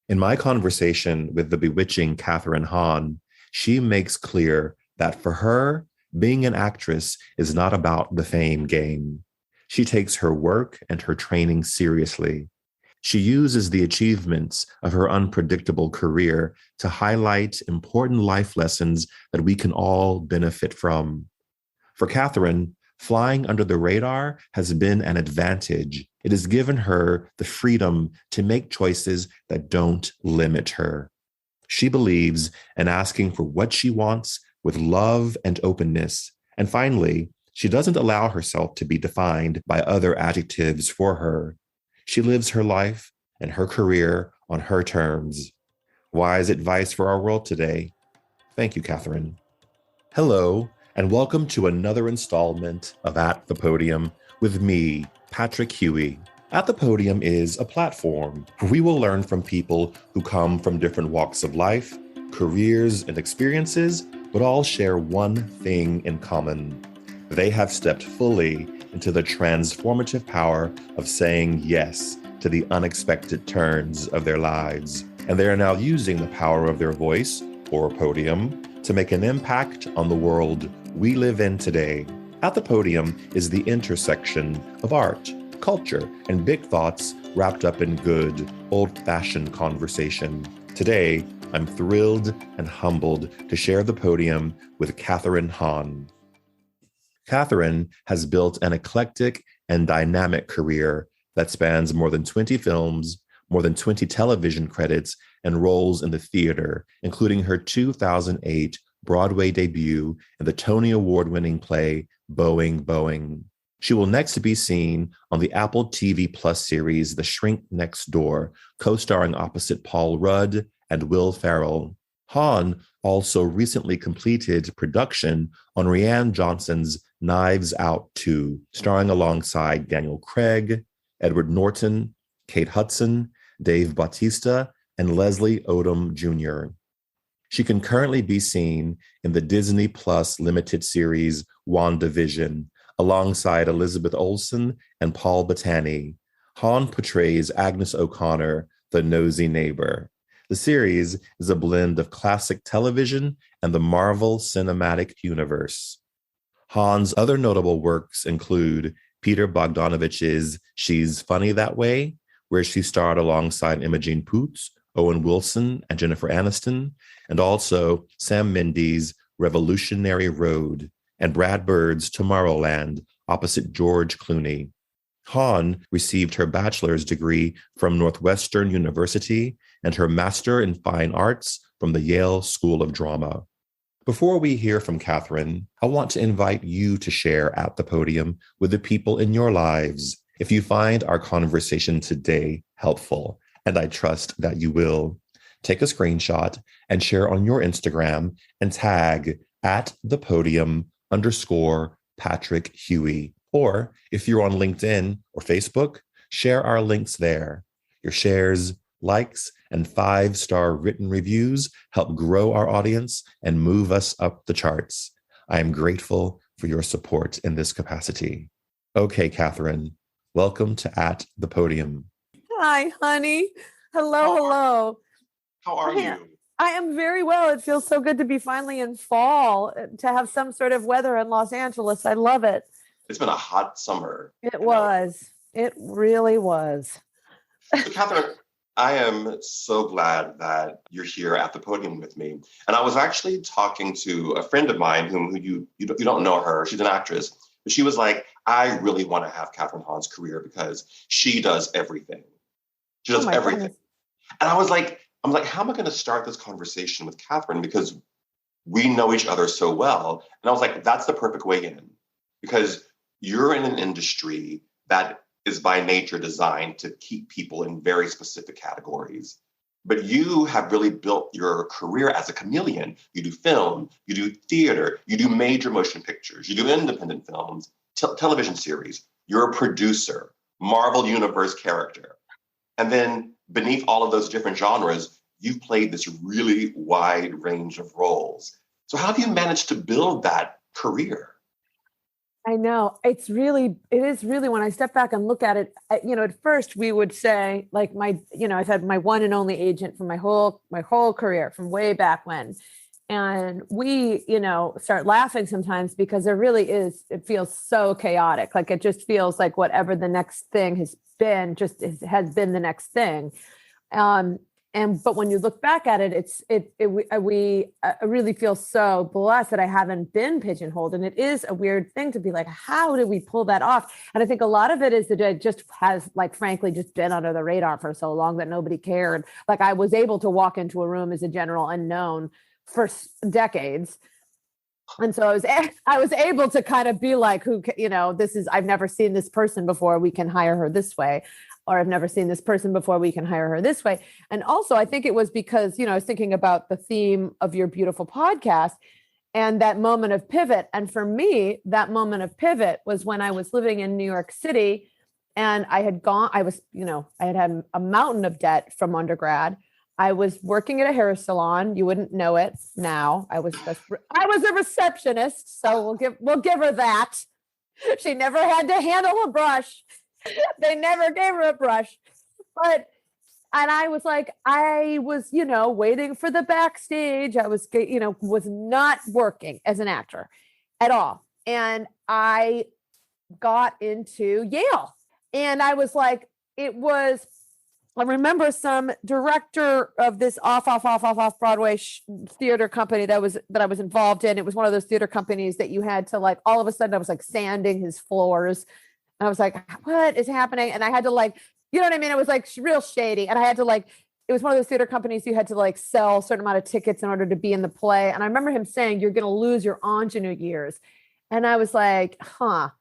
In my conversation with the bewitching Kathryn Hahn, she makes clear that for her, being an actress is not about the fame game. She takes her work and her training seriously. She uses the achievements of her unpredictable career to highlight important life lessons that we can all benefit from. For Kathryn, flying under the radar has been an advantage. It has given her the freedom to make choices that don't limit her. She believes in asking for what she wants with love and openness. And finally, she doesn't allow herself to be defined by other adjectives for her. She lives her life and her career on her terms. Wise advice for our world today. Thank you, Kathryn. Hello, and welcome to another installment of At the Podium with me, Patrick Huey. At the Podium is a platform where we will learn from people who come from different walks of life, careers, and experiences, but all share one thing in common. They have stepped fully into the transformative power of saying yes to the unexpected turns of their lives. And they are now using the power of their voice, or podium, to make an impact on the world we live in today. At the Podium is the intersection of art, culture, and big thoughts wrapped up in good, old-fashioned conversation. Today, I'm thrilled and humbled to share the podium with Kathryn Hahn. Kathryn has built an eclectic and dynamic career that spans more than 20 films, more than 20 television credits, and roles in the theater, including her 2008 Broadway debut in the Tony Award-winning play Boeing, Boeing. She will next be seen on the Apple TV Plus series The Shrink Next Door, co-starring opposite Paul Rudd and Will Ferrell. Hahn also recently completed production on Rian Johnson's Knives Out 2, starring alongside Daniel Craig, Edward Norton, Kate Hudson, Dave Bautista, and Leslie Odom Jr. She can currently be seen in the Disney Plus limited series WandaVision, alongside Elizabeth Olsen and Paul Bettany. Hahn portrays Agnes O'Connor, the nosy neighbor. The series is a blend of classic television and the Marvel Cinematic Universe. Hahn's other notable works include Peter Bogdanovich's She's Funny That Way, where she starred alongside Imogen Poots, Owen Wilson, and Jennifer Aniston, and also Sam Mendes' Revolutionary Road, and Brad Bird's Tomorrowland, opposite George Clooney. Hahn received her bachelor's degree from Northwestern University and her master in fine arts from the Yale School of Drama. Before we hear from Kathryn, I want to invite you to share At the Podium with the people in your lives. If you find our conversation today helpful, and I trust that you will, take a screenshot and share on your Instagram and tag @thepodium_Patrick Huey. Or if you're on LinkedIn or Facebook, share our links there. Your shares, likes, and 5-star written reviews help grow our audience and move us up the charts. I am grateful for your support in this capacity. Okay, Kathryn, welcome to At the Podium. Hi, honey. Hello. How are you? I am very well. It feels so good to be finally in fall, to have some sort of weather in Los Angeles. I love it. It's been a hot summer. It was. It really was. So, Kathryn, I am so glad that you're here at the podium with me. And I was actually talking to a friend of mine who you don't know her. She's an actress. But she was like, I really want to have Kathryn Hahn's career because she does everything. She does everything. Goodness. And I'm like, how am I going to start this conversation with Kathryn? Because we know each other so well. And I was like, that's the perfect way in. Because you're in an industry that is by nature designed to keep people in very specific categories. But you have really built your career as a chameleon. You do film, you do theater, you do major motion pictures, you do independent films, television series. You're a producer, Marvel Universe character. And then beneath all of those different genres, you've played this really wide range of roles. So how have you managed to build that career? I know it is really, when I step back and look at it, at first we would say like I've had my one and only agent for my whole career from way back when. And we, start laughing sometimes because it feels so chaotic. Like it just feels like whatever the next thing has been, has been the next thing. But when you look back at it, we really feel so blessed that I haven't been pigeonholed. And it is a weird thing to be like, how did we pull that off? And I think a lot of it is that it just has, like, frankly, just been under the radar for so long that nobody cared. Like I was able to walk into a room as a general unknown for decades. And so I was able to kind of be like, I've never seen this person before. We can hire her this way. Or I've never seen this person before. We can hire her this way. And also, I think it was because, I was thinking about the theme of your beautiful podcast and that moment of pivot. And for me, that moment of pivot was when I was living in New York City and I had had a mountain of debt from undergrad. I was working at a hair salon. You wouldn't know it now. I was a receptionist. So we'll give her that. She never had to handle a brush. They never gave her a brush. And I was like, waiting for the backstage. I was, was not working as an actor at all. And I got into Yale. And I was like, I remember some director of this off Broadway theater company that I was involved in. It was one of those theater companies that you had to, like, all of a sudden I was like sanding his floors. And I was like, what is happening? And I had to, like, you know what I mean? It was like real shady. And I had to, like, it was one of those theater companies you had to, like, sell a certain amount of tickets in order to be in the play. And I remember him saying, you're going to lose your ingenue years. And I was like,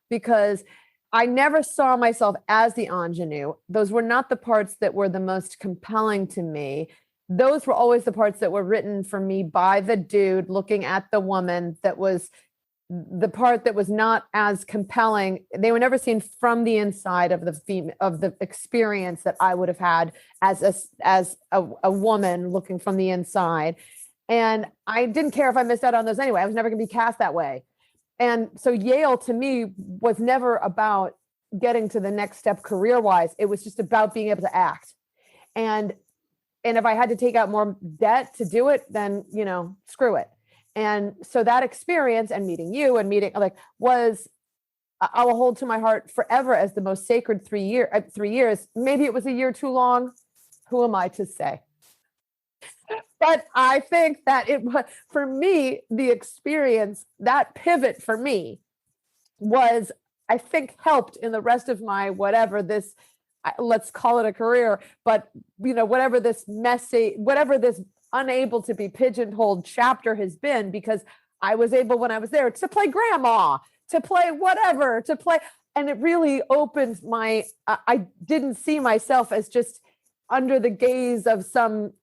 because I never saw myself as the ingenue. Those were not the parts that were the most compelling to me. Those were always the parts that were written for me by the dude looking at the woman. That was the part that was not as compelling. They were never seen from the inside of the experience that I would have had as a woman looking from the inside. And I didn't care if I missed out on those anyway. I was never going to be cast that way. And so Yale to me was never about getting to the next step career-wise. It was just about being able to act. And if I had to take out more debt to do it, then, screw it. And so that experience and meeting you and I will hold to my heart forever as the most sacred 3 years. Maybe it was a year too long. Who am I to say? But I think that it was, for me, the experience, that pivot for me was, I think, helped in the rest of my, whatever this, let's call it a career, but, whatever this unable to be pigeonholed chapter has been, because I was able, when I was there, to play grandma, to play whatever, and it really opened I didn't see myself as just under the gaze of some,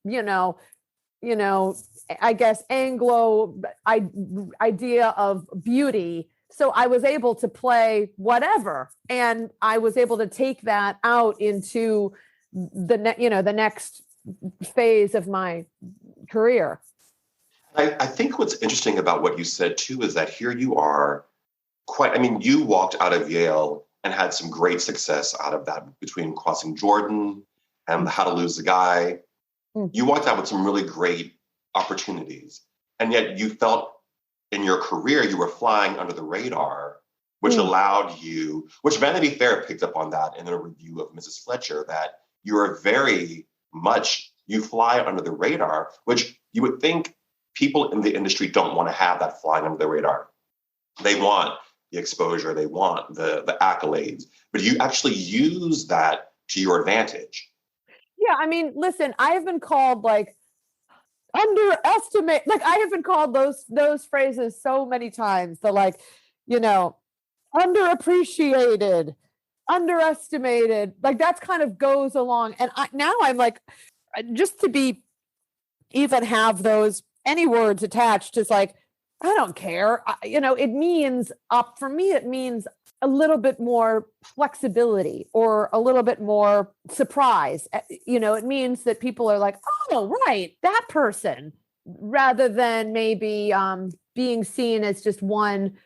I guess, Anglo idea of beauty. So I was able to play whatever, and I was able to take that out into the next phase of my career. I think what's interesting about what you said too is that here you are you walked out of Yale and had some great success out of that, between Crossing Jordan and How to Lose a Guy. You walked out with some really great opportunities. And yet you felt in your career, you were flying under the radar, which allowed you, which Vanity Fair picked up on that in a review of Mrs. Fletcher, that you are very much, you fly under the radar, which you would think people in the industry don't want to have, that flying under the radar. They want the exposure, they want the accolades, but you actually use that to your advantage. Yeah, I mean, listen, I have been called underestimate. I have been called those phrases so many times. The underappreciated, underestimated. That's kind of goes along. And now I'm just to be even have those any words attached is I don't care. It means for me, it means a little bit more flexibility or a little bit more surprise. It means that people are like, oh, right, that person, rather than maybe being seen as just one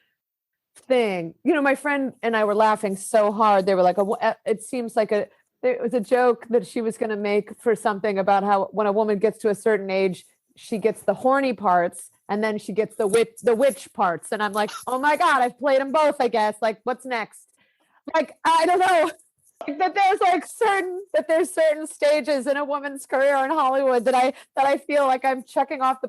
thing. My friend and I were laughing so hard. They were like, it seems like there was a joke that she was going to make for something about how when a woman gets to a certain age, she gets the horny parts and then she gets the witch parts. And I'm like, oh my God, I've played them both, I guess. Like, what's next? Like, I don't know. That there's certain stages in a woman's career in Hollywood that I feel like I'm checking off the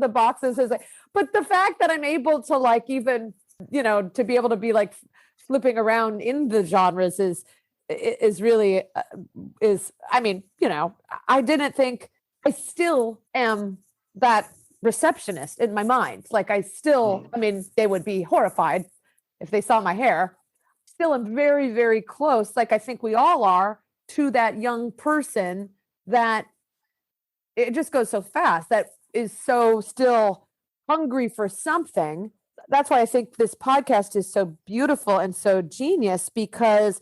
boxes as but the fact that I'm able to like even to be able to be like flipping around in the genres is really I mean, I didn't think. I still am that receptionist in my mind. Like I mean, they would be horrified if they saw my hair. Still am very, very close, like I think we all are, to that young person that it just goes so fast, that is so still hungry for something. That's why I think this podcast is so beautiful and so genius, because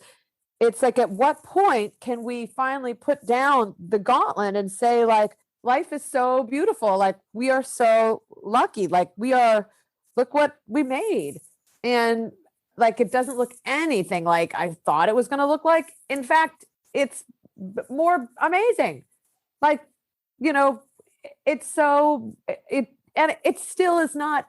it's like, at what point can we finally put down the gauntlet and say, like, life is so beautiful, like we are so lucky, like look what we made. And like, it doesn't look anything like I thought it was going to look like. In fact, it's more amazing. Like, it's so, and it still is not,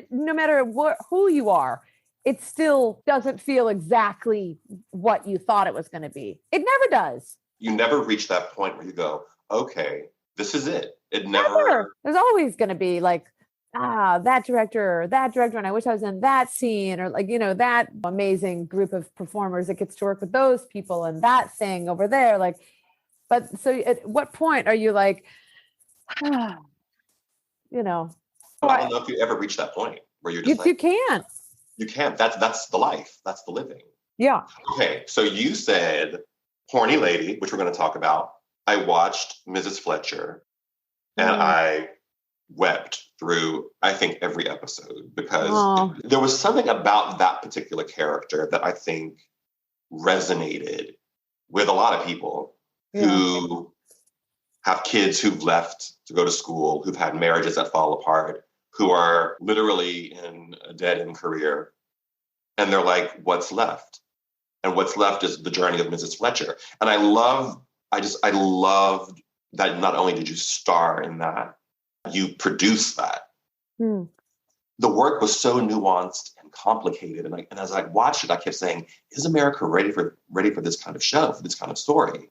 no matter who you are, it still doesn't feel exactly what you thought it was going to be. It never does. You never reach that point where you go, okay, this is it. It never. There's always going to be like, that director, and I wish I was in that scene, or like, that amazing group of performers that gets to work with those people and that thing over there. Like, but so at what point are you like, I don't know if you ever reach that point where you're just you can't. You can't. That's the life. That's the living. Yeah. Okay. So you said Horny Lady, which we're going to talk about. I watched Mrs. Fletcher and I wept through, I think, every episode, because there was something about that particular character that I think resonated with a lot of people who have kids who've left to go to school, who've had marriages that fall apart, who are literally in a dead-end career. And they're like, what's left? And what's left is the journey of Mrs. Fletcher. And I loved that not only did you star in that, you produced that. The work was so nuanced and complicated. And as I watched it, I kept saying, is America ready for this kind of show, for this kind of story?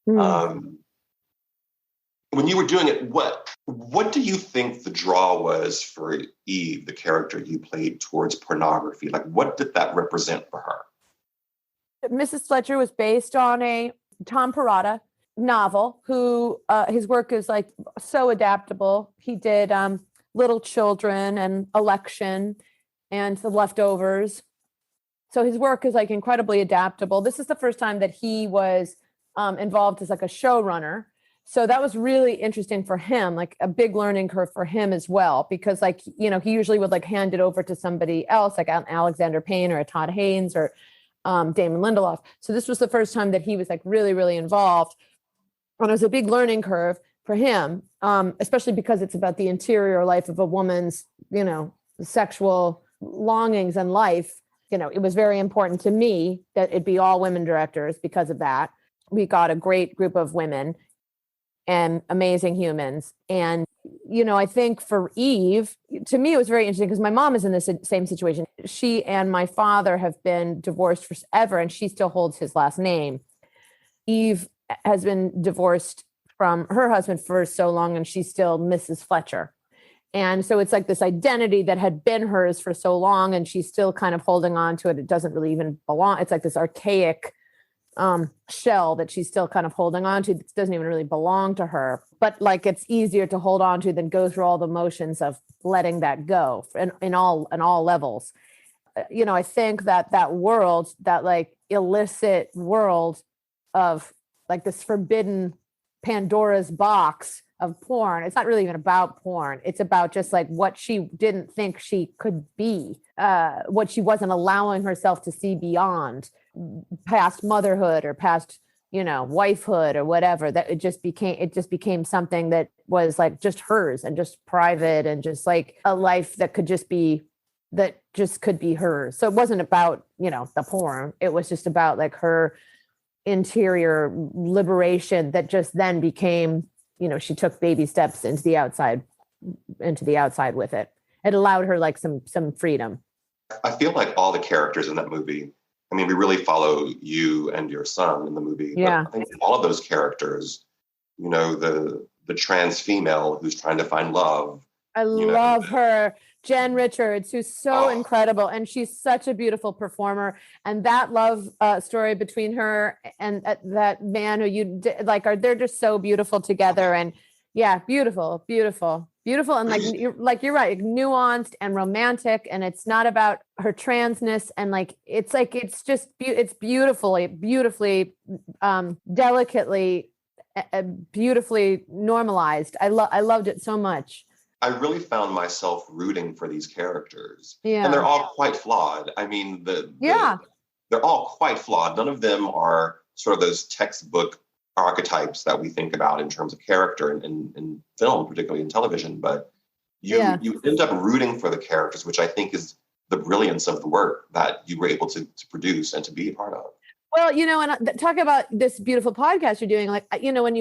When you were doing it, what do you think the draw was for Eve, the character you played, towards pornography? Like, what did that represent for her? Mrs. Fletcher was based on a Tom Perrotta novel, who his work is like so adaptable. He did Little Children and Election and The Leftovers. So his work is like incredibly adaptable. This is the first time that he was involved as like a showrunner. So that was really interesting for him, like a big learning curve for him as well, because like, he usually would like hand it over to somebody else, like an Alexander Payne or a Todd Haynes or Damon Lindelof. So this was the first time that he was like really, really involved. And it was a big learning curve for him, especially because it's about the interior life of a woman's, sexual longings and life. It was very important to me that it be all women directors because of that. We got a great group of women and amazing humans. And, I think for Eve, to me, it was very interesting because my mom is in the same situation. She and my father have been divorced forever, and she still holds his last name. Eve has been divorced from her husband for so long, and she's still Mrs. Fletcher. And so it's like this identity that had been hers for so long, and she's still kind of holding on to it. It doesn't really even belong. It's like this archaic shell that she's still kind of holding on to. That doesn't even really belong to her, but like it's easier to hold on to than go through all the motions of letting that go in all levels. I think that world, that like illicit world of like this forbidden Pandora's box of porn. It's not really even about porn. It's about just like what she didn't think she could be, what she wasn't allowing herself to see beyond, past motherhood or past, wifehood or whatever. That it just became something that was like just hers and just private and just like a life that could just be that just could be hers. So it wasn't about, the porn. It was just about like her interior liberation that just then became, she took baby steps into the outside with it. It allowed her like some freedom. I feel like all the characters in that movie, I mean, we really follow you and your son in the movie. Yeah. But I think all of those characters, the trans female who's trying to find love. I love her. Jen Richards, who's so incredible. And she's such a beautiful performer. And that love story between her and that man who they're just so beautiful together. And yeah, beautiful. And you're right, nuanced and romantic. And it's not about her transness. And it's beautifully, delicately, beautifully normalized. I loved it so much. I really found myself rooting for these characters. Yeah. And they're all quite flawed. I mean, they're all quite flawed. None of them are sort of those textbook archetypes that we think about in terms of character in film, particularly in television. But you end up rooting for the characters, which I think is the brilliance of the work that you were able to produce and to be a part of. Well, and talk about this beautiful podcast you're doing. Like, when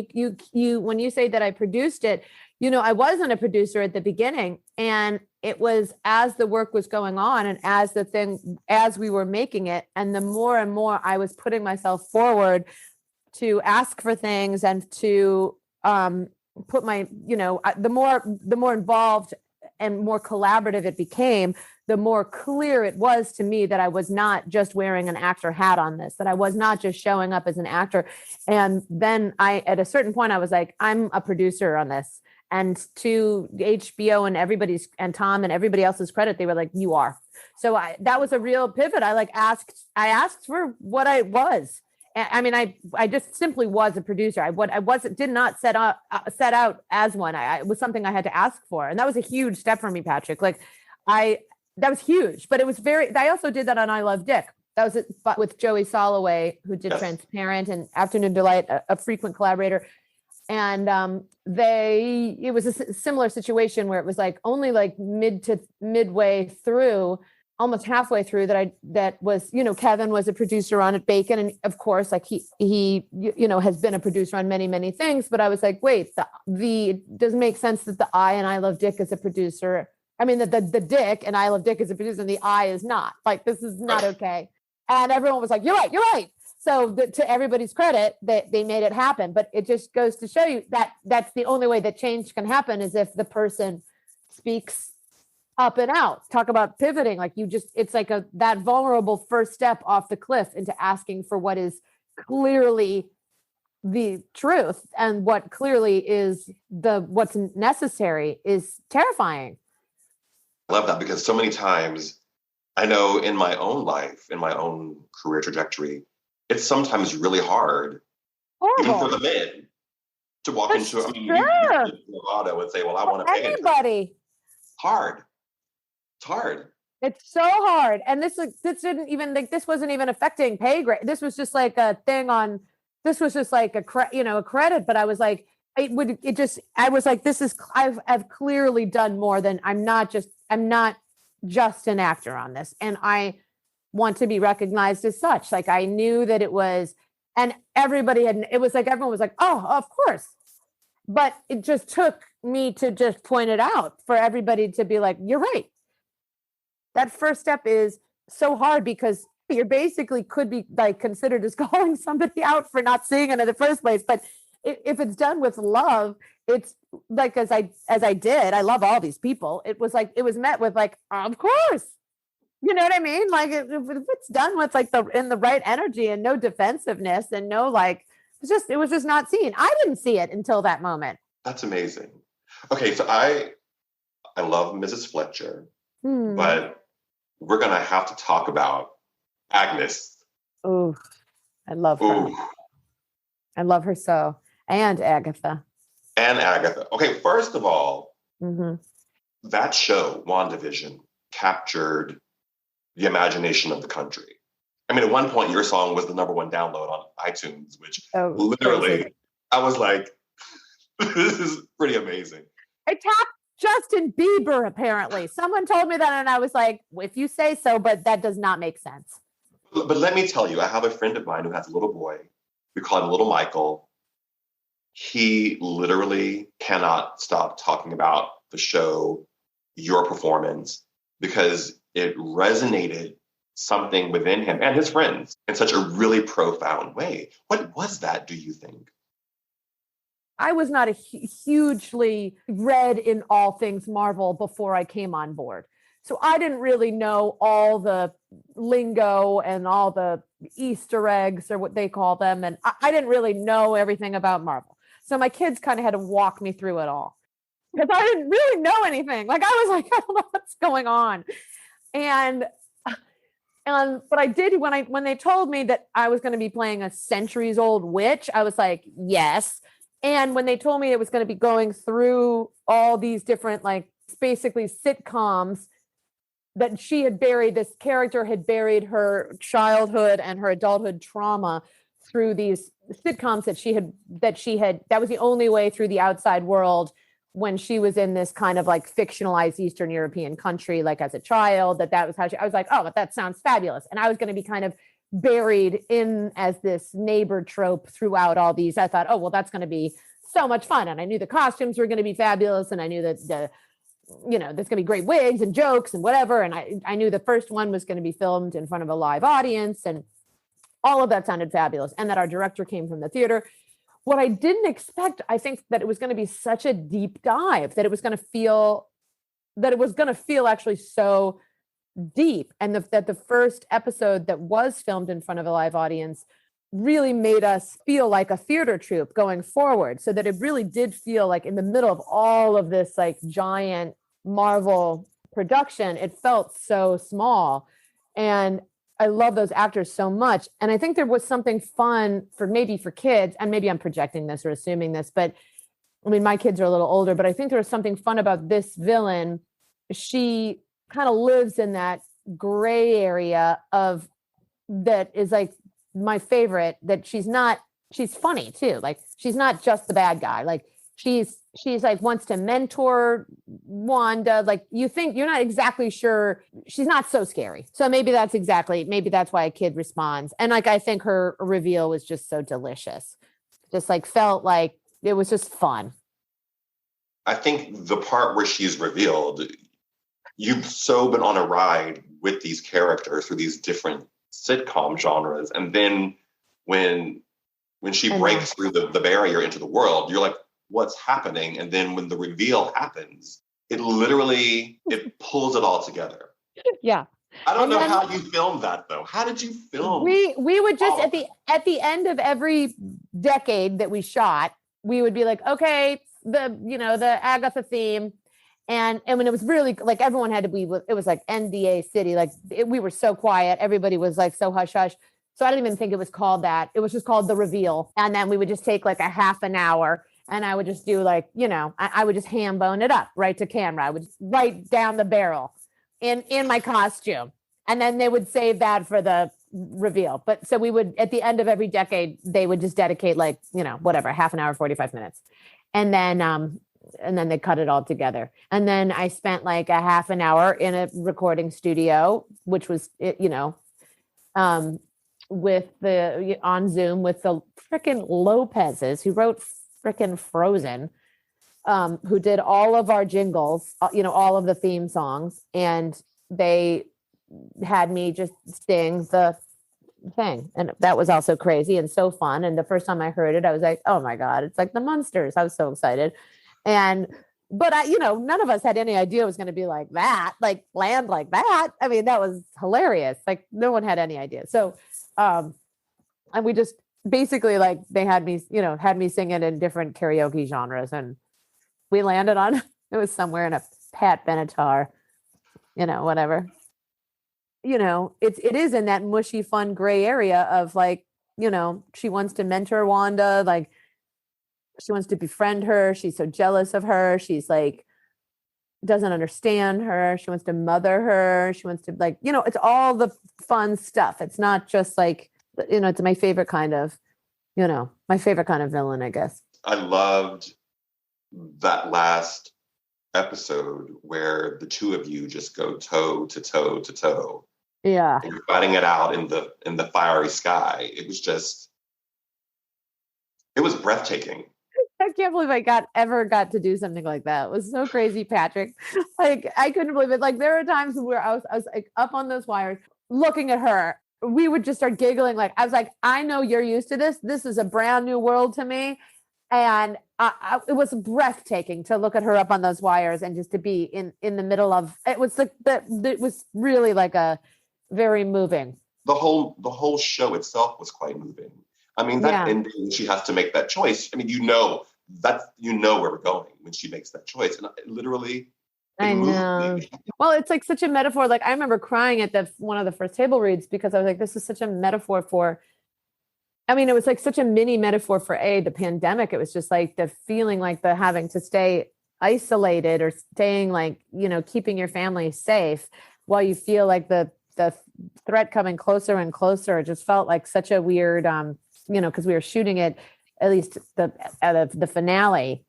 you say that I produced it, I wasn't a producer at the beginning, and it was as the work was going on and as we were making it. And the more and more I was putting myself forward to ask for things and to put my, the more involved and more collaborative it became, the more clear it was to me that I was not just wearing an actor hat on this, that I was not just showing up as an actor. And then at a certain point, I was like, I'm a producer on this. And to HBO and Tom and everybody else's credit, they were like, you are. So that was a real pivot. I asked for what I was. I mean, I just simply was a producer. Did not set out as one. It was something I had to ask for. And that was a huge step for me, Patrick. That was huge, but it was I also did that on I Love Dick. That was but with Joey Soloway, who did Transparent and Afternoon Delight, a frequent collaborator. And it was a similar situation where it was like only like midway through, almost halfway through that was, Kevin was a producer on it, Bacon. And of course, like he has been a producer on many, many things, but I was like, wait, it doesn't make sense that the I and I Love Dick is a producer. I mean, the Dick and I Love Dick is a producer and the I is not. Like, this is not okay. And everyone was like, you're right. So to everybody's credit, they made it happen. But it just goes to show you that that's the only way that change can happen is if the person speaks up and out. Talk about pivoting. Like it's like that vulnerable first step off the cliff into asking for what is clearly the truth, and what clearly is what's necessary is terrifying. I love that, because so many times I know in my own life, in my own career trajectory, it's sometimes really hard, even for the men, to walk into it. I mean, you auto and say, well, I want to pay anybody. Hard. It's hard. It's so hard. And this wasn't even affecting pay grade. This was just like a thing this was just like a credit. But I was like, I was like, I've clearly done more than I'm not just an actor on this. And I want to be recognized as such. Like, I knew that it was, and everyone was like, oh, of course. But it just took me to just point it out for everybody to be like, you're right. That first step is so hard, because you're basically could be like considered as calling somebody out for not seeing it in the first place. But if it's done with love, it's like, as I did, I love all these people. It was met with like, of course, you know what I mean? Like if it's done with like in the right energy and no defensive-ness and no, like, it was just not seen. I didn't see it until that moment. That's amazing. Okay. So I love Mrs. Fletcher, but we're going to have to talk about Agnes. Oh, I love her. Ooh. I love her so. And Agatha. Okay, first of all, that show, WandaVision, captured the imagination of the country. I mean, at one point, your song was the #1 download on iTunes, which literally, crazy. I was like, this is pretty amazing. I tapped Justin Bieber, apparently. Someone told me that, and I was like, if you say so, but that does not make sense. But let me tell you, I have a friend of mine who has a little boy. We call him Little Michael. He literally cannot stop talking about the show, your performance, because it resonated something within him and his friends in such a really profound way. What was that, do you think? I was not a hugely read in all things Marvel before I came on board. So I didn't really know all the lingo and all the Easter eggs or what they call them. And I didn't really know everything about Marvel. So my kids kind of had to walk me through it all because I didn't really know anything. Like I was like, I don't know what's going on. And but I did when they told me that I was going to be playing a centuries old witch, I was like, yes. And when they told me it was going to be going through all these different, like basically sitcoms that she had buried, this character had buried her childhood and her adulthood trauma through these sitcoms that was the only way through the outside world when she was in this kind of like fictionalized Eastern European country, like as a child, that was how I was like, oh, but that sounds fabulous. And I was going to be kind of buried in as this neighbor trope throughout all these. I thought, oh, well, that's going to be so much fun. And I knew the costumes were going to be fabulous. And I knew that there's going to be great wigs and jokes and whatever. And I knew the first one was going to be filmed in front of a live audience. And all of that sounded fabulous. And that our director came from the theater. What I didn't expect, I think that it was going to be such a deep dive, that it was going to feel actually so deep. And that the first episode that was filmed in front of a live audience really made us feel like a theater troupe going forward. So that it really did feel like in the middle of all of this like giant Marvel production, it felt so small. And I love those actors so much. And I think there was something fun for kids, and maybe I'm projecting this or assuming this, but I mean, my kids are a little older, but I think there was something fun about this villain. She kind of lives in that gray area of that is like my favorite, that she's funny too. Like she's not just the bad guy. Like she's like wants to mentor Wanda. Like you think you're not exactly sure. She's not so scary. So maybe that's why a kid responds. And like, I think her reveal was just so delicious. Just like felt like it was just fun. I think the part where she's revealed, you've so been on a ride with these characters through these different sitcom genres. And then when she breaks through the barrier into the world, you're like, what's happening? And then when the reveal happens, it pulls it all together. Yeah. I don't know how you filmed that though. How did you film? We would just at the end of every decade that we shot, we would be like, okay, the Agatha theme. And when it was really like everyone had to be, it was like NDA city. Like we were so quiet. Everybody was like so hush hush. So I didn't even think it was called that. It was just called the reveal. And then we would just take like a half an hour and I would just do like, I would just ham bone it up right to camera. I would right down the barrel in my costume. And then they would save that for the reveal. But so we would, at the end of every decade, they would just dedicate like, whatever, half an hour, 45 minutes. And then they cut it all together. And then I spent like a half an hour in a recording studio, which was, on Zoom with the frickin' Lopez's, who wrote frickin' Frozen, who did all of our jingles, all of the theme songs. And they had me just sing the thing. And that was also crazy and so fun. And the first time I heard it, I was like, oh my God, it's like the Munsters. I was so excited. But none of us had any idea it was going to be like that, like land like that. I mean, that was hilarious. Like no one had any idea. So, and we just basically like, they had me singing in different karaoke genres, and we landed on, it was somewhere in a Pat Benatar, whatever, it is in that mushy, fun gray area of like, she wants to mentor Wanda. Like, she wants to befriend her. She's so jealous of her. She's like, doesn't understand her. She wants to mother her. She wants to like, it's all the fun stuff. It's not just like, it's my favorite kind of villain, I guess. I loved that last episode where the two of you just go toe to toe to toe. Yeah. And you're fighting it out in the fiery sky. It was breathtaking. I can't believe I ever got to do something like that. It was so crazy, Patrick. Like, I couldn't believe it. Like, there were times where I was like up on those wires looking at her. We would just start giggling. Like, I was like, I know you're used to this. This is a brand new world to me. And it was breathtaking to look at her up on those wires and just to be in the middle of it. Was like it was really like a very moving. The whole show itself was quite moving. I mean, that ending, she has to make that choice. I mean, you know where we're going when she makes that choice. And literally, I know. Well, it's like such a metaphor. Like, I remember crying at one of the first table reads because I was like, this is such a metaphor for, I mean, it was like such a mini metaphor for the pandemic. It was just like the feeling like the having to stay isolated or staying like, keeping your family safe while you feel like the threat coming closer and closer. It just felt like such a weird, because we were shooting it, at least the finale.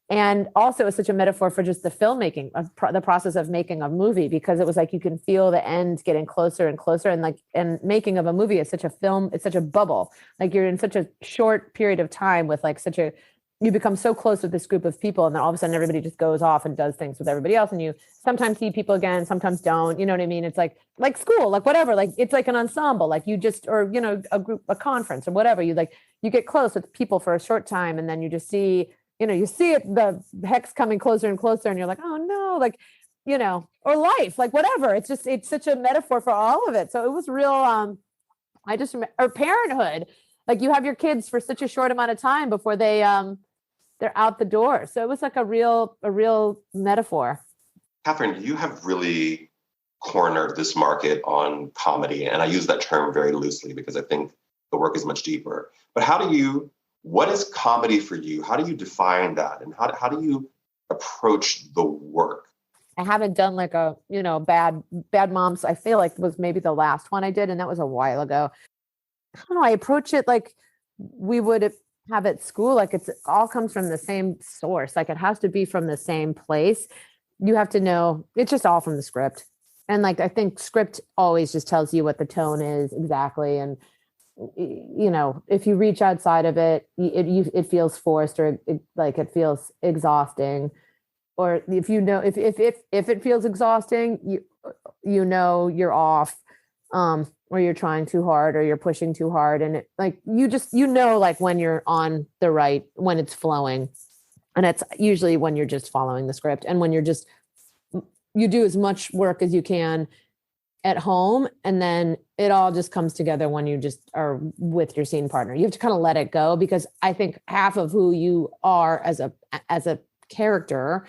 And also it was such a metaphor for just the filmmaking, the process of making a movie, because it was like you can feel the end getting closer and closer. And making of a movie is such a film, it's such a bubble. Like, you're in such a short period of time with like you become so close with this group of people, and then all of a sudden everybody just goes off and does things with everybody else, and you sometimes see people again, sometimes don't. You know what I mean? It's like school, like whatever. Like, it's like an ensemble, like you just, or a group, a conference or whatever. You get close with people for a short time, and then you just see, you see it, the hex coming closer and closer, and you're like, oh no, like, or life, like whatever. It's such a metaphor for all of it. So it was real. I just remember, or parenthood. Like, you have your kids for such a short amount of time before they're out the door. So it was like a real metaphor. Kathryn, you have really cornered this market on comedy. And I use that term very loosely because I think the work is much deeper. But what is comedy for you? How do you define that? And how do you approach the work? I haven't done like a, Bad Moms, I feel like was maybe the last one I did. And that was a while ago. I don't know. I approach it like we would have at school. Like, it all comes from the same source. Like, it has to be from the same place. You have to know it's just all from the script. And like, I think script always just tells you what the tone is exactly. And, if you reach outside of it, it feels forced, or it feels exhausting. Or if it feels exhausting, you're off. Or you're trying too hard, or you're pushing too hard. And it, like, you just, like when you're on the right, when it's flowing. And it's usually when you're just following the script, and when you do as much work as you can at home. And then it all just comes together when you just are with your scene partner. You have to kind of let it go, because I think half of who you are as a character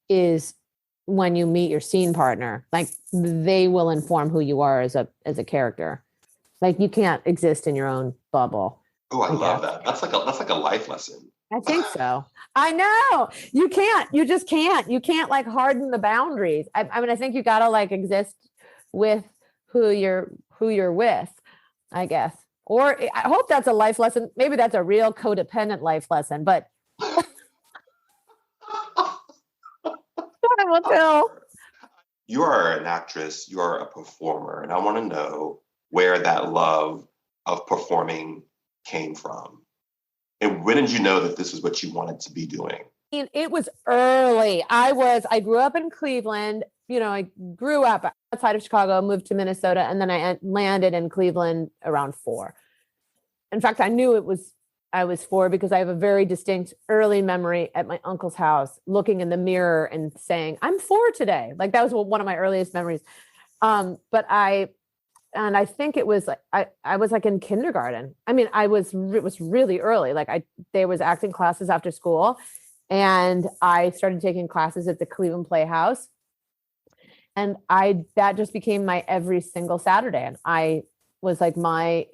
is when you meet your scene partner. Like, they will inform who you are as a character. Like, you can't exist in your own bubble. Oh, I love that. That's like a life lesson. I think so. I know you can't. You just can't. You can't like harden the boundaries. I mean, I think you gotta like exist with who you're with, I guess. Or I hope that's a life lesson. Maybe that's a real codependent life lesson. But I will tell. You are an actress. You are a performer, and I want to know where that love of performing came from. And when did you know that this is what you wanted to be doing? It was early. I grew up in Cleveland. I grew up outside of Chicago, moved to Minnesota, and then I landed in Cleveland around 4. In fact, I knew I was 4 because I have a very distinct early memory at my uncle's house, looking in the mirror and saying, "I'm 4 today." Like, that was one of my earliest memories. But I think it was I was like in kindergarten. I mean, it was really early. Like, there was acting classes after school, and I started taking classes at the Cleveland Playhouse, and that just became my every single Saturday. And it was like my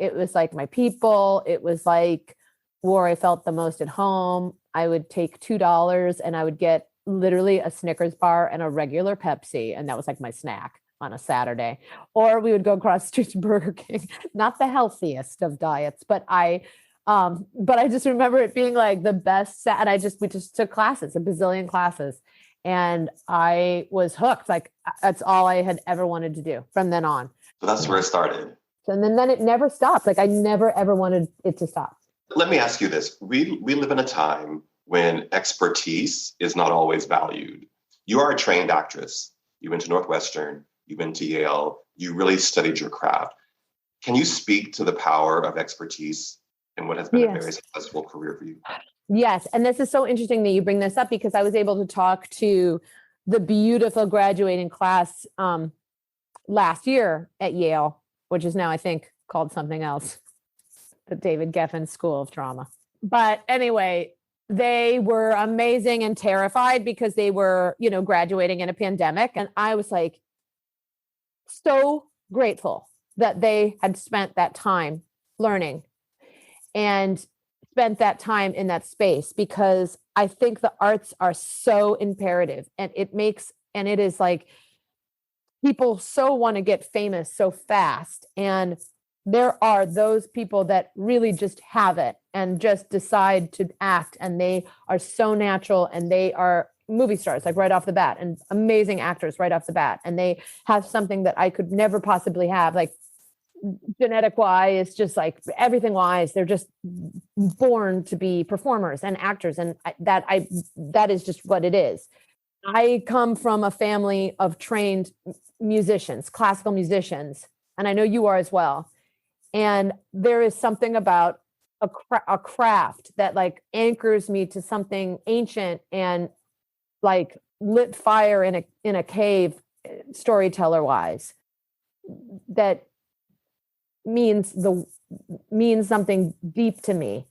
people. It was like where I felt the most at home. I would take $2 and I would get literally a Snickers bar and a regular Pepsi, and that was like my snack on a Saturday. Or we would go across the street to Burger King. Not the healthiest of diets, but I just remember it being like the best. And we just took classes, a bazillion classes. And I was hooked. Like that's all I had ever wanted to do from then on. So that's where it started. And then it never stopped. Like I never, ever wanted it to stop. Let me ask you this. We live in a time when expertise is not always valued. You are a trained actress. You went to Northwestern, you went to Yale, you really studied your craft. Can you speak to the power of expertise and what has been a very successful career for you? Yes. And this is so interesting that you bring this up because I was able to talk to the beautiful graduating class last year at Yale, which is now, I think, called something else, the David Geffen School of Drama. But anyway, they were amazing and terrified because they were, graduating in a pandemic. And I was like, so grateful that they had spent that time learning and spent that time in that space, because I think the arts are so imperative, and it is like people so want to get famous so fast. And there are those people that really just have it and just decide to act, and they are so natural, and they are movie stars like right off the bat, and amazing actors right off the bat. And they have something that I could never possibly have, like genetic wise, just like everything wise, they're just born to be performers and actors. And that is just what it is. I come from a family of trained musicians, classical musicians, and I know you are as well. And there is something about a craft that like anchors me to something ancient and like lit fire in a cave, storyteller wise, that means something deep to me,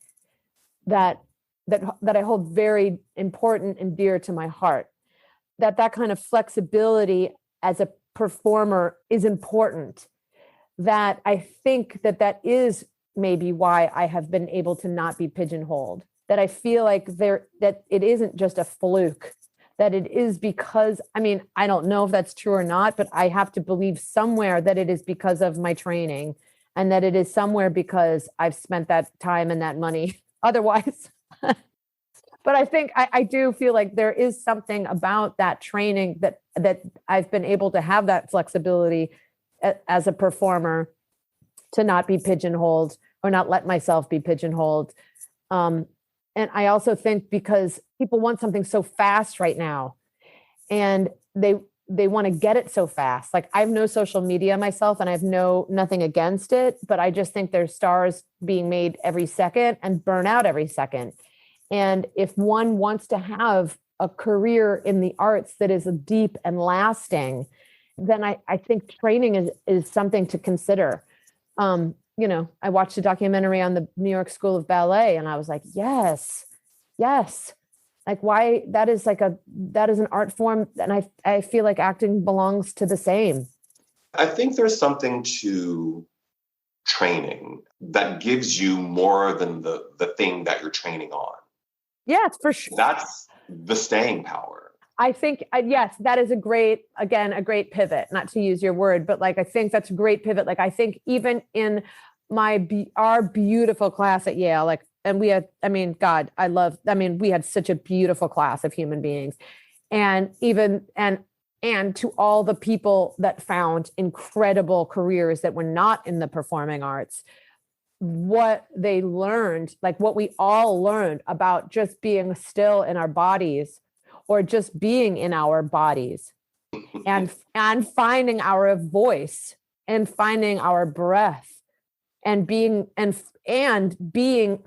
that I hold very important and dear to my heart. That kind of flexibility as a performer is important. That I think that is maybe why I have been able to not be pigeonholed. That I feel like that it isn't just a fluke. That it is because, I don't know if that's true or not, but I have to believe somewhere that it is because of my training, and that it is somewhere because I've spent that time and that money otherwise. But I think I do feel like there is something about that training that I've been able to have that flexibility as a performer to not be pigeonholed or not let myself be pigeonholed. And I also think because people want something so fast right now, and they want to get it so fast. Like I have no social media myself, and I have nothing against it, but I just think there's stars being made every second and burn out every second. And if one wants to have a career in the arts that is deep and lasting, then I think training is something to consider. I watched a documentary on the New York School of Ballet, and I was like, yes. Like why that is an art form. And I feel like acting belongs to the same. I think there's something to training that gives you more than the thing that you're training on. Yes, for sure. That's the staying power. I think, yes, that is a great pivot, not to use your word, but like, I think that's a great pivot. Like, I think even in our beautiful class at Yale, like, and we had, we had such a beautiful class of human beings, and to all the people that found incredible careers that were not in the performing arts, what they learned, like what we all learned about just being still in our bodies, or just being in our bodies, and finding our voice, and finding our breath, and being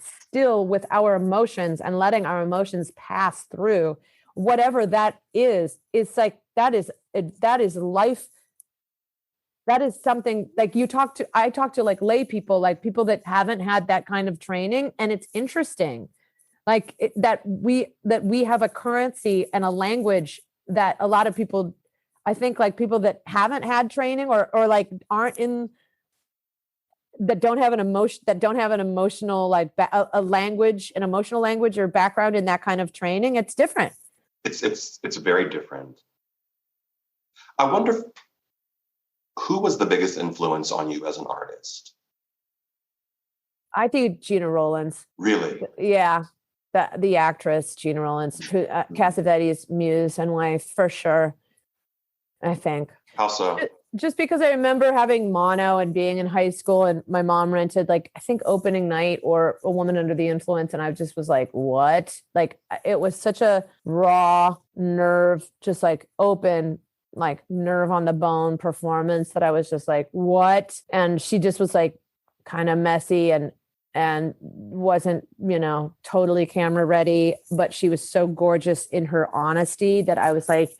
still with our emotions, and letting our emotions pass through whatever that is. It's like that is life. That is something like I talk to like lay people, like people that haven't had that kind of training. And it's interesting, like that we have a currency and a language that a lot of people, I think, like people that haven't had training or like aren't in, that don't have an emotional, like a language, an emotional language or background in that kind of training. It's different. It's very different. I wonder who was the biggest influence on you as an artist? I think Gina Rowlands. Really? Yeah. the actress Gina Rollins, Cassavetes' muse and wife, for sure. I think. How so? Just because I remember having mono and being in high school, and my mom rented, like, I think Opening Night or A Woman Under the Influence, and I just was like, what? Like, it was such a raw nerve, just like open, like nerve on the bone performance that I was just like, what? And she just was like kind of messy and wasn't, totally camera ready, but she was so gorgeous in her honesty that I was like,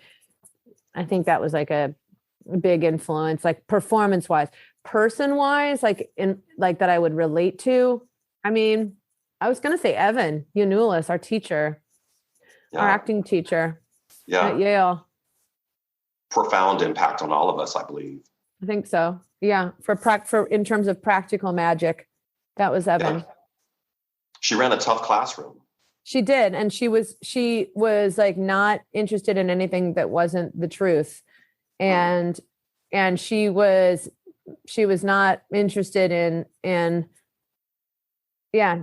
I think that was like a big influence, like performance wise. Person wise, like in like that I would relate to. I mean, I was gonna say Evan Yanulis, our teacher, our acting teacher at Yale. Profound impact on all of us, I believe. I think so. Yeah, for in terms of practical magic, that was Evan. Yeah. She ran a tough classroom. She did, and she was like not interested in anything that wasn't the truth, and she was not interested in she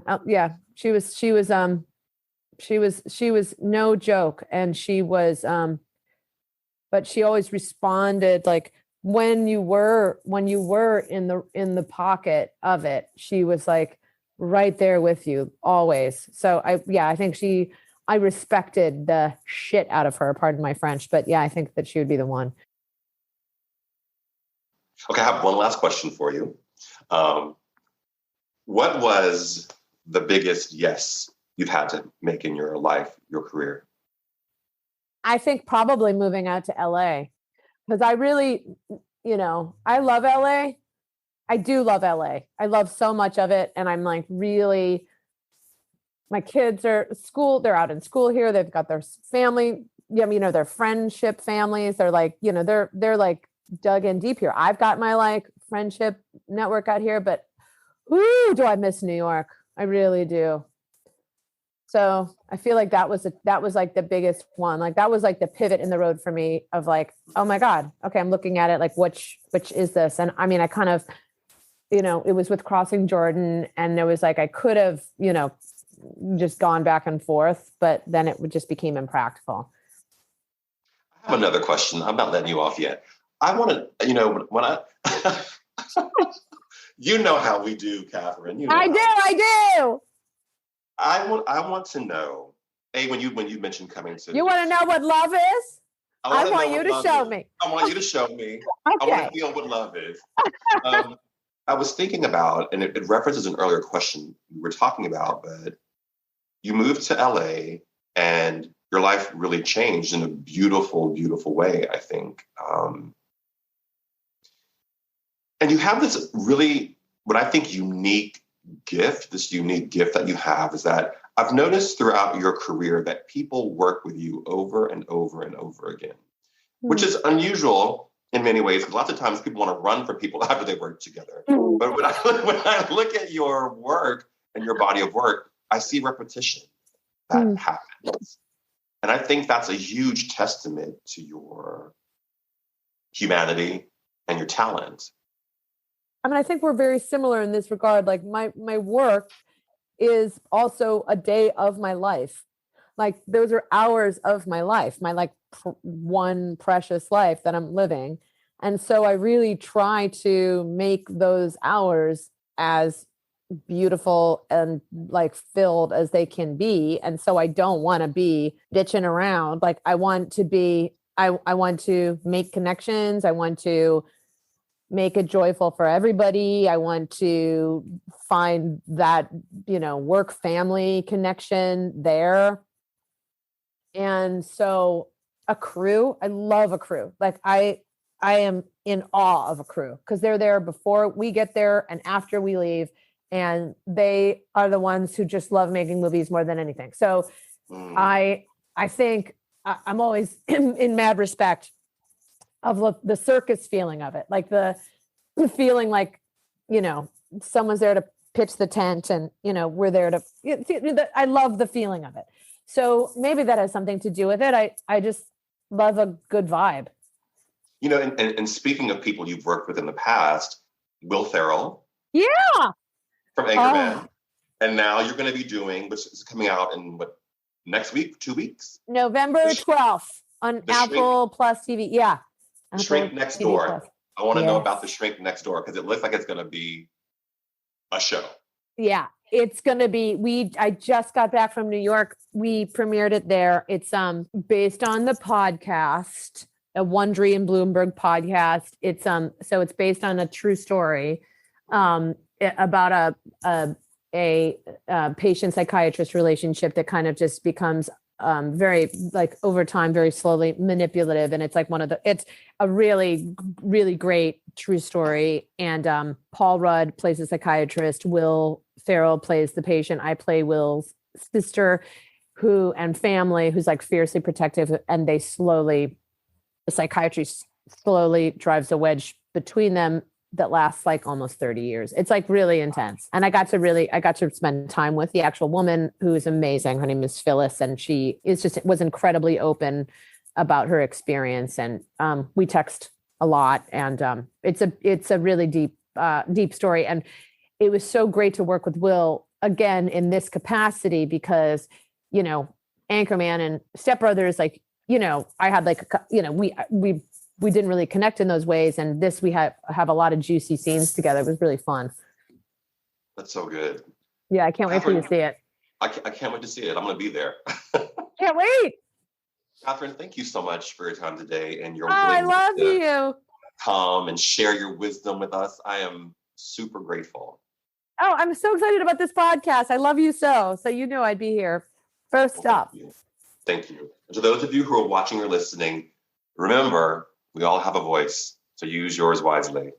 was no joke, and she was but she always responded like when you were in the pocket of it, she was like right there with you always. So I think I respected the shit out of her, pardon my French, but yeah, I think that she would be the one. Okay, I have one last question for you. What was the biggest yes you've had to make in your life, your career? I think probably moving out to LA, because I really, I love LA. I do love LA. I love so much of it. And I'm like, really, my kids are they're out in school here. They've got their family, their friendship families. They're like, they're like dug in deep here. I've got my like friendship network out here, but ooh, do I miss New York? I really do. So I feel like that was like the biggest one. Like that was like the pivot in the road for me of like, oh my God, okay, I'm looking at it like, which is this? And I mean, I kind of, it was with Crossing Jordan, and there was like, I could have, just gone back and forth, but then it just became impractical. I have another question. I'm not letting you off yet. I want to, when I, you know how we do, Kathryn. I do. I want to know, when you mentioned coming to... You want to know what love is? I want you to show me. I want you to show me. Okay. I want to feel what love is. I was thinking about, and it references an earlier question we were talking about, but you moved to LA and your life really changed in a beautiful, beautiful way, I think. And you have this really, what I think unique gift that you have is that I've noticed throughout your career that people work with you over and over and over again, which is unusual in many ways, because lots of times people want to run from people after they work together. But when I look at your work and your body of work, I see repetition that happens. And I think that's a huge testament to your humanity and your talent. I mean, I think we're very similar in this regard. Like my work is also a day of my life. Like those are hours of my life, my like one precious life that I'm living. And so I really try to make those hours as beautiful and like filled as they can be. And so I don't want to be ditching around. Like I want to make connections. I want to make it joyful for everybody. I want to find that, work family connection there. And so a crew, I love a crew. Like I am in awe of a crew because they're there before we get there and after we leave. And they are the ones who just love making movies more than anything. So I think I'm always in mad respect of the circus feeling of it, like the feeling like, someone's there to pitch the tent and, we're there to, I love the feeling of it. So maybe that has something to do with it. I just love a good vibe. And speaking of people you've worked with in the past, Will Ferrell. Yeah. From Anchorman. And now you're going to be doing, which is coming out in what, next week, 2 weeks? November 12th on Apple Plus TV. Yeah. The Shrink Apple Next TV Door. Plus. I want to know Yes. about the Shrink Next Door because it looks like it's going to be a show. Yeah, it's going to be, I just got back from New York. We premiered it there. It's based on the podcast, a Wondery and Bloomberg podcast. It's so it's based on a true story about a patient psychiatrist relationship that kind of just becomes very, like, over time, very slowly manipulative. And it's like it's a really, really great true story. And Paul Rudd plays a psychiatrist. Will Ferrell plays the patient. I play Will's sister and family, who's like fiercely protective. And the psychiatry slowly drives a wedge between them that lasts like almost 30 years. It's like really intense. And I got to spend time with the actual woman, who is amazing. Her name is Phyllis, and she was incredibly open about her experience. And we text a lot, and it's a really deep story. And it was so great to work with Will again in this capacity because, Anchorman and Step Brothers, like, I had like, we didn't really connect in those ways. And this, we have a lot of juicy scenes together. It was really fun. That's so good. Yeah, I can't wait for you to see it. I can't wait to see it. I'm going to be there. Can't wait. Kathryn, thank you so much for your time today and your I willingness love to you. come and share your wisdom with us. I am super grateful. Oh, I'm so excited about this podcast. I love you so. So I'd be here. First up. Thank you. And to those of you who are watching or listening, remember, we all have a voice, so use yours wisely.